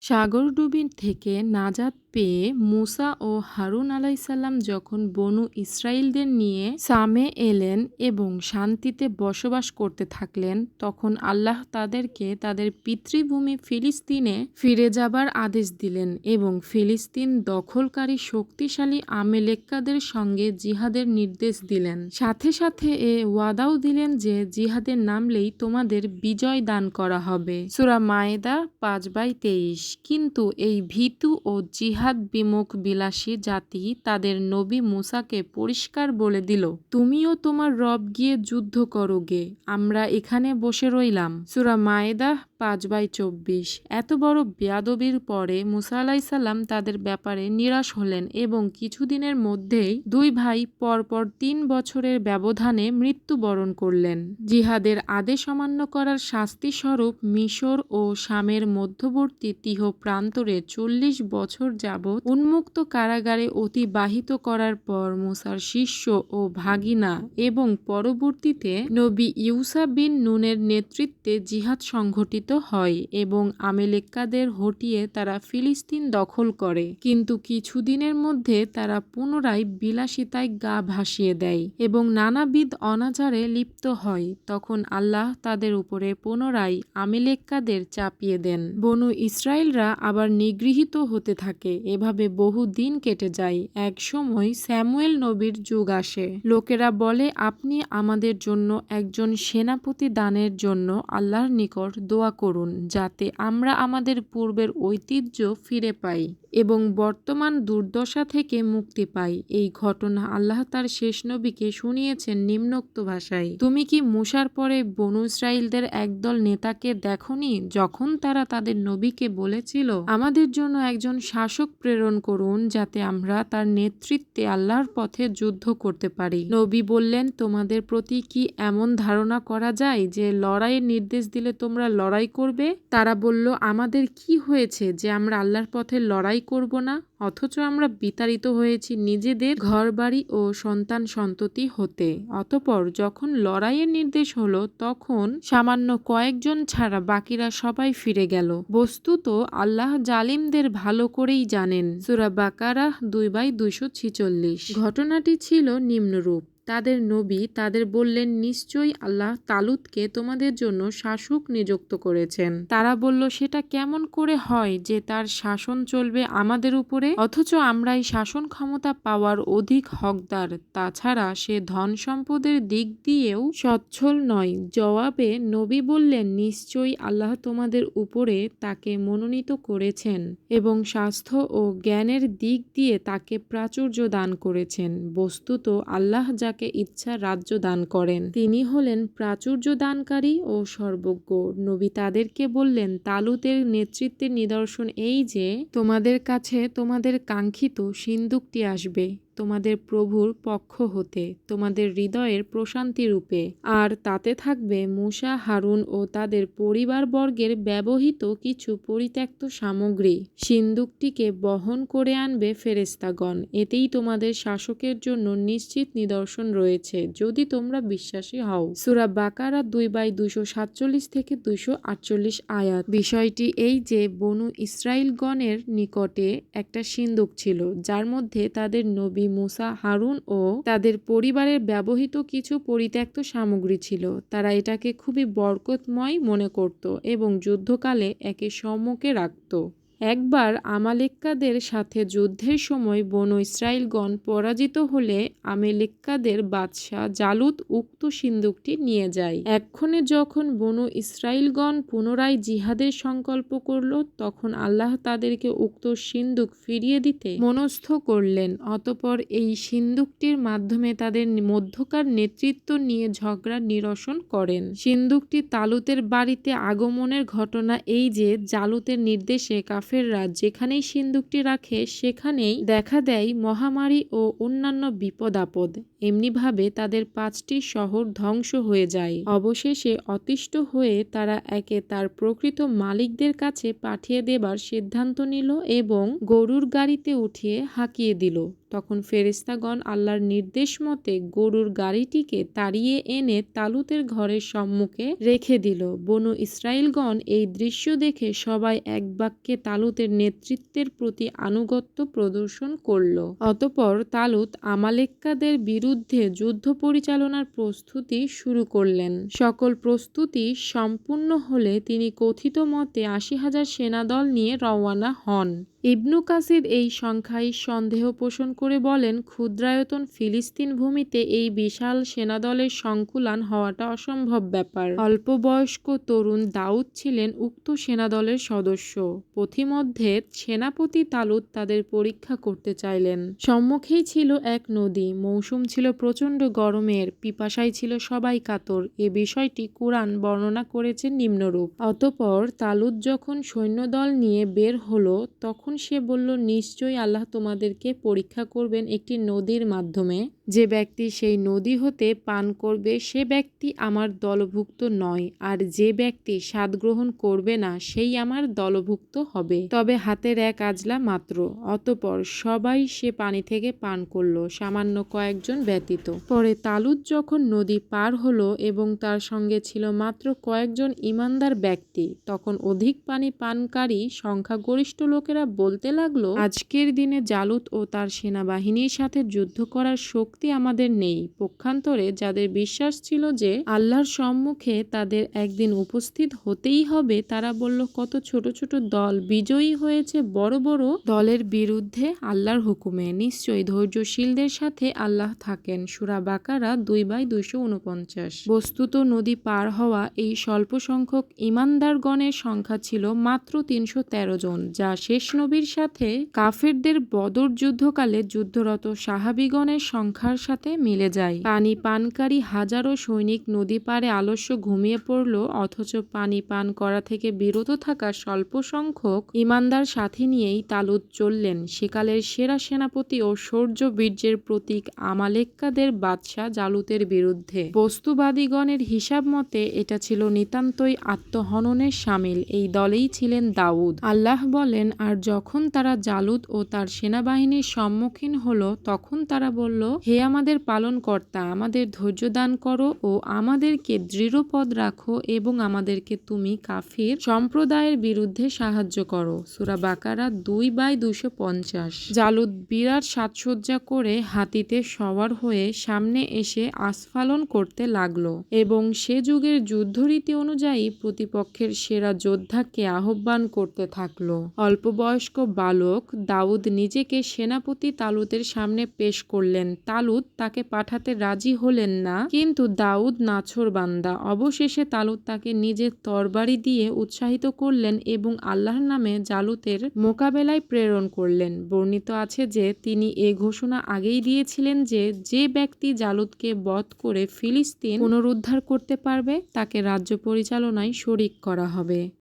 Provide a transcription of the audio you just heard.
সাগরডুবি থেকে নাজাত পেয়ে মুসা ও হারুন আলাইসাল্লাম যখন বনু ইসরাইলদের নিয়ে সামে এলেন এবং শান্তিতে বসবাস করতে থাকলেন, তখন আল্লাহ তাদেরকে তাদের পিতৃভূমি ফিলিস্তিনে ফিরে যাবার আদেশ দিলেন এবং ফিলিস্তিন দখলকারী শক্তিশালী আমেলেক্কাদের সঙ্গে জিহাদের নির্দেশ দিলেন। সাথে সাথে এ ওয়াদাও দিলেন যে জিহাদের নামলেই তোমাদের বিজয় দান করা হবে। সূরা মায়েদা ৫/২৩। কিন্তু এই ভীতু ও জিহাদ বিমুখ বিলাসী জাতি তাদের নবী মুসাকে পরিষ্কার বলে দিল, তুমিও তোমার রব গিয়ে যুদ্ধ করো গে, আমরা এখানে বসে রইলাম। সূরা মায়েদা ৫/২৪। এত বড় বেয়াদবির পরে মুসা আলাইসাল্লাম তাদের ব্যাপারে নিরাশ হলেন এবং কিছুদিনের মধ্যেই দুই ভাই পরপর ৩ বছরের ব্যবধানে মৃত্যুবরণ করলেন। জিহাদের আদেশ অমান্য করার শাস্তিস্বরূপ মিশর ও শামের মধ্যবর্তী তিহ প্রান্তরে ৪০ বছর যাবৎ উন্মুক্ত কারাগারে অতিবাহিত করার পর মুসার শিষ্য ও ভাগিনা এবং পরবর্তীতে নবী ইউসা বিন নুনের নেতৃত্বে জিহাদ সংঘটিত হয় এবং আমেলেক্কাদের হটিয়ে তারা ফিলিস্তিন দখল করে। কিন্তু কিছুদিনের মধ্যে তারা পুনরায় বিলাসিতায় গা ভাসিয়ে দেয় এবং নানাবিধ অনাচারে লিপ্ত হয়। তখন আল্লাহ তাদের উপরে পুনরায় আমেলেক্কাদের চাপিয়ে দেন। বনু ইসরায়েলরা আবার নিগৃহীত হতে থাকে। এভাবে বহু দিন কেটে যায়। এক সময় স্যামুয়েল নবীর যুগ আসে। লোকেরা বলে, আপনি আমাদের জন্য একজন সেনাপতি দানের জন্য আল্লাহর নিকট দোয়া করুন, যাতে আমরা আমাদের পূর্বের ঐতিহ্য ফিরে পাই এবং বর্তমান দুর্দশা থেকে মুক্তি পাই। এই ঘটনা আল্লাহ তার শেষ নবীকে শুনিয়েছেন নিম্নোক্ত ভাষায়, তুমি কি মূসার পরে বনু ইসরাইলদের একদল নেতাকে দেখনি, যখন তারা তাদের নবীকে বলেছিল, আমাদের জন্য একজন শাসক প্রেরণ করুন, যাতে আমরা তার নেতৃত্বে আল্লাহর পথে যুদ্ধ করতে পারি। নবী বললেন, তোমাদের প্রতি কি এমন ধারণা করা যায় যে লড়াইয়ের নির্দেশ দিলে তোমরা লড়াই করবে? তারা বলল, আমাদের কি হয়েছে যে আমরা আল্লাহর পথে লড়াই করব না, অথচ আমরা বিতাড়িত হয়েছি নিজেদের ঘরবাড়ি ও সন্তান সন্ততি হতে। অতঃপর যখন লড়াইয়ের নির্দেশ হলো, তখন সামান্য কয়েকজন ছাড়া বাকিরা সবাই ফিরে গেল। বস্তুত আল্লাহ জালিমদের ভালো করেই জানেন। সূরা বাকারাহ ২/২৪৬। ঘটনাটি ছিল নিম্নরূপ। তাদের নবী তাদের বললেন, নিশ্চয়ই আল্লাহ তালুতকে তোমাদের জন্য শাসক নিযুক্ত করেছেন। তারা বলল, সেটা কেমন করে হয় যে তার শাসন চলবে আমাদের উপরে, অথচ আমরা এই শাসন ক্ষমতা পাওয়ার অধিক হকদার। তাছাড়া সে ধন সম্পদের দিক দিয়েও সচ্ছল নয়। জবাবে নবী বললেন, নিশ্চয়ই আল্লাহ তোমাদের উপরে তাকে মনোনীত করেছেন এবং স্বাস্থ্য ও জ্ঞানের দিক দিয়ে তাকে প্রাচুর্য দান করেছেন। বস্তুত আল্লাহ যাকে ইচ্ছা রাজ্য দান করেন, তিনি হলেন প্রাচুর্য দানকারী ও সর্বজ্ঞ। নবী তাদেরকে বললেন, তালুতের নেতৃত্বের নিদর্শন এই যে, তোমাদের কাছে তোমাদের কাঙ্ক্ষিত সিন্দুকটি আসবে তোমাদের প্রভুর পক্ষ হতে, তোমাদের হৃদয়ের প্রশান্তি রূপে, আর তাতে থাকবে মুসা, হারুন ও তাদের পরিবারবর্গের ব্যবহৃত কিছু পরিত্যক্ত সামগ্রী। সিন্দুকটিকে বহন করে আনবে ফেরেশতাগণ। এতেই তোমাদের শাসকের জন্য নিশ্চিত নিদর্শন রয়েছে, যদি তোমরা বিশ্বাসী হও। সূরা বাকারা ২/২৪৭ থেকে ২৪৮ আয়াত। বিষয়টি এই যে, বনু ইসরাইলগণের নিকটে একটা সিন্দুক ছিল, যার মধ্যে তাদের নবী মুসা, হারুন ও তাদের পরিবারের ব্যবহৃত কিছু পরিত্যক্ত সামগ্রী ছিল। তারা এটাকে খুবই বরকতময় মনে করত এবং যুদ্ধকালে একে সম্মুখে রাখত। একবার আমালেক্কাদের সাথে যুদ্ধের সময় বনু ইসরাইলগণ পরাজিত হলে আমেলেক্কাদের বাদশাহ জালুত উক্ত সিন্দুকটি নিয়ে যায়। এক্ষণে যখন বনু ইসরাইলগণ পুনরায় জিহাদের সংকল্প করল, তখন আল্লাহ তাদেরকে উক্ত সিন্দুক ফিরিয়ে দিতে মনস্থ করলেন। অতঃপর এই সিন্দুকটির মাধ্যমে তাদের মধ্যকার নেতৃত্ব নিয়ে ঝগড়া নিরসন করেন। সিন্দুকটি তালুতের বাড়িতে আগমনের ঘটনা এই যে, জালুতের নির্দেশে কাফেররা যেখানেই সিন্দুকটি রাখে সেখানেই দেখা দেয় মহামারী ও অন্যান্য বিপদ আপদ। এমনিভাবে তাদের ৫টি শহর ধ্বংস হয়ে যায়। অবশেষে অতিষ্ঠ হয়ে তারা একে তার প্রকৃত মালিকদের কাছে পাঠিয়ে দেবার সিদ্ধান্ত নিল এবং গরুর গাড়িতে উঠিয়ে হাঁকিয়ে দিল। তখন ফেরেশতাগণ আল্লাহর নির্দেশ মতে গরুর গাড়িটিকে তাড়িয়ে এনে তালুতের ঘরের সম্মুখে রেখে দিল। বনু ইসরাইলগণ এই দৃশ্য দেখে সবাই এক বাক্যে তালুতের নেতৃত্বের প্রতি আনুগত্য প্রদর্শন করল। অতঃপর তালুত আমালেক্কাদের বিরুদ্ধে যুদ্ধ পরিচালনার প্রস্তুতি শুরু করলেন। সকল প্রস্তুতি সম্পূর্ণ হলে তিনি কথিত মতে ৮০,০০০ সেনাদল নিয়ে রওয়ানা হন। ইবনু কাসির এই সংখ্যায় সন্দেহ পোষণ করে বলেন, ক্ষুদ্রায়তন ফিলিস্তিন ভূমিতে এই বিশাল সেনাদলের সংকুলান হওয়াটা অসম্ভব ব্যাপার। অল্পবয়স্ক তরুণ দাউদ ছিলেন উক্ত সেনাদলের সদস্য। পথিমধ্যে সেনাপতি তালুত তাদের পরীক্ষা করতে চাইলেন। সম্মুখেই ছিল এক নদী, মৌসুম ছিল প্রচণ্ড গরমের, পিপাসায় ছিল সবাই কাতর। এ বিষয়টি কুরআন বর্ণনা করেছে নিম্নরূপ: অতঃপর তালুত যখন সৈন্যদল নিয়ে বের হলো, তখন সে বলল, নিশ্চয়ই আল্লাহ তোমাদেরকে পরীক্ষা করবেন একটি নদীর মাধ্যমে। যে ব্যক্তি সেই নদী হতে পান করবে সে ব্যক্তি আমার দলভুক্ত নয়, আর যে ব্যক্তি স্বাদ গ্রহণ করবে না সেই আমার দলভুক্ত হবে, তবে হাতের এক আজলা মাত্র। অতঃপর সবাই সে পানি থেকে পান করল, সামান্য কয়েকজন ব্যতীত। পরে তালুত যখন নদী পার হলো এবং তার সঙ্গে ছিল মাত্র কয়েকজন ঈমানদার ব্যক্তি, তখন অধিক পানি পানকারী সংখ্যাগরিষ্ঠ লোকেরা বলতে লাগলো, আজকের দিনে জালুত ও তার সেনাবাহিনীর সাথে যুদ্ধ করার শক্তি আমাদের নেই। পক্ষান্তরে যাদের বিশ্বাস ছিল যে আল্লাহর সম্মুখে তাদের একদিন উপস্থিত হতেই হবে, তারা বলল, কত ছোট ছোট দল বিজয়ী হয়েছে বড় বড় দলের বিরুদ্ধে আল্লাহর হুকুমে। নিশ্চয়ই ধৈর্যশীলদের সাথে আল্লাহ থাকেন। সূরা বাকারা ২/২৪৯। বস্তুত নদী পার হওয়া এই স্বল্প সংখ্যক ঈমানদারগণের সংখ্যা ছিল মাত্র ৩১৩ জন, যা শেষ নবীর সাথে কাফেরদের বদর যুদ্ধকালে যুদ্ধরত সাহাবীগণের সংখ্যার সাথে মিলে যায়। পানি পানকারী হাজারো সৈনিক নদী পাড়ে আলস্য ঘুমিয়ে পড়ল, অথচ পানি পান করা থেকে বিরত থাকা স্বল্প সংখ্যক ঈমানদার সাথী নিয়েই তালুত চললেন সেকালের সেরা সেনাপতি ও শৌর্য বীর্যের প্রতীক আমালেক্কাদের বাদশাহ জালুতের বিরুদ্ধে। বস্তুবাদীগণের হিসাব মতে এটা ছিল নিতান্তই আত্মহননের শামিল। এই দলেই ছিলেন দাউদ। আল্লাহ বলেন, আর যখন তারা জালুত ও তার সেনাবাহিনীর সম্মুখীন হলো, তখন তারা বলল, হে আমাদের পালনকর্তা, আমাদের ধৈর্য দান করো ও আমাদেরকে দৃঢ়পদ রাখো এবং আমাদেরকে তুমি কাফির সম্প্রদায়ের বিরুদ্ধে সাহায্য করো। সূরা বাকারা ২/২৫০। জালুত বিরাট সাজসজ্জা করে হাতিতে সওয়ার হয়ে সামনে এসে আস্ফালন করতে লাগলো এবং সে যুগের যুদ্ধরীতি অনুযায়ী প্রতিপক্ষের সেরা যোদ্ধাকে আহ্বান করতে থাকলো। অল্পবয়স্ক বালক দাউদ নিজেকে সেনাপতি তালুতের সামনে পেশ করলেন। তালুত তাকে পাঠাতে রাজি হলেন না, কিন্তু দাউদ নাছোড়বান্দা। অবশেষে তালুত তাকে নিজের তরবারি দিয়ে উৎসাহিত করলেন এবং আল্লাহর নামে জালুতের মোকাবেলায় প্রেরণ করলেন। বর্ণিত আছে যে তিনি এ ঘোষণা আগেই দিয়েছিলেন যে যে ব্যক্তি জালুতকে বধ করে ফিলিস্তিন পুনরুদ্ধার করতে পারবে তাকে রাজ্য পরিচালনায় শরিক করা হবে।